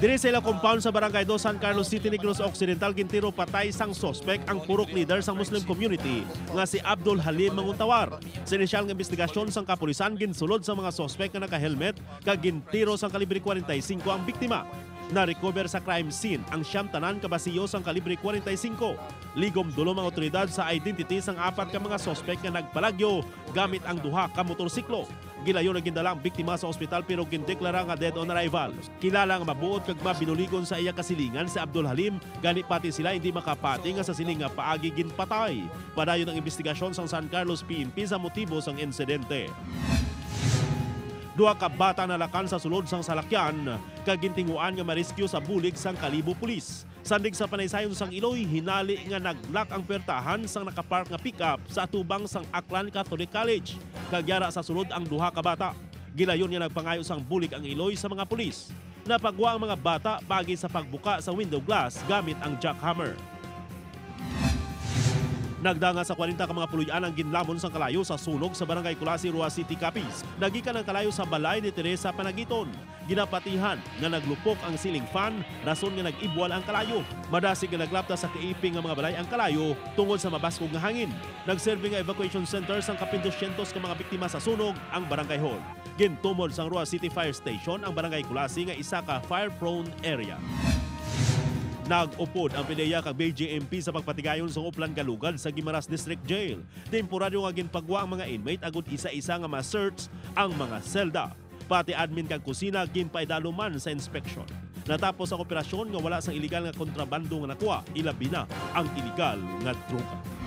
Diri sa ilang compound sa Barangay 2, San Carlos City, Negros Occidental, gintiro patay sang sospek ang Purok Leader sang Muslim community nga si Abdul Halim Manguntawar. Sa inisyal nga investigasyon sang kapulisan, ginsulod sa mga sospek nga naka-helmet kag gintiro sang kalibre 45 ang biktima. Na-recover sa crime scene ang siyam tanan kabasiyo sang kalibre 45. Ligom dulom ang otoridad sa identity sang apat ka mga sospek nga nagpalagyo gamit ang duha ka motorsiklo. Gilayo na gindala ang biktima sa ospital pero gindeklara nga dead on arrival. Kilala nga mabuot kag mabinuligon sa iya kasilingan si Abdul Halim, gani pati sila hindi makapati nga sa sining nga paagi ginpatay. Padayon ang investigasyon sang San Carlos PNP sa motibo sang insidente. Duha ka bata nalakan sa sulod sang salakyan kag gintinguan nga ma-rescue sa bulig sang Kalibo Police. Sandig sa panaysayon sang Iloy, hinali nga naglak ang pertahan sang nakapark nga pickup sa atubang sang Aklan Catholic College. Kagyara sa sulod ang duha ka bata. Gilayon nga nagpangayo sang bulig ang Iloy sa mga pulis. Napagwa ang mga bata pagi sa pagbuka sa window glass gamit ang jackhammer. Nagdanga sa 40 ka mga puluy-an ang ginlamon sang kalayo sa sunog sa Barangay Kulasi, Roxas City, Capiz. Nagikan ang kalayo sa balay ni Teresa Panagiton. Ginapatihan nga naglupok ang ceiling fan, rason nga nag-ibwal ang kalayo. Madasig nga naglapta sa kaiping nga mga balay ang kalayo tungod sa mabaskog nga hangin. Nagserve nga evacuation center sang kapindosyentos ka mga biktima sa sunog ang barangay hall. Gintumod sang Roxas City Fire Station ang Barangay Kulasi nga isa ka fire-prone area. Nag-upod ang pideya kag BJMP sa pagpatigayon sa Oplan Galugad sa Guimaras District Jail. Temporaryo nga ginpagwa ang mga inmate agud isa-isa nga ma-search ang mga selda. Pati admin kag kusina ginpaidaluman sa inspection. Natapos ang operasyon nga wala sang iligal nga kontrabando nga nakuha, ilabi na ang iligal nga droga.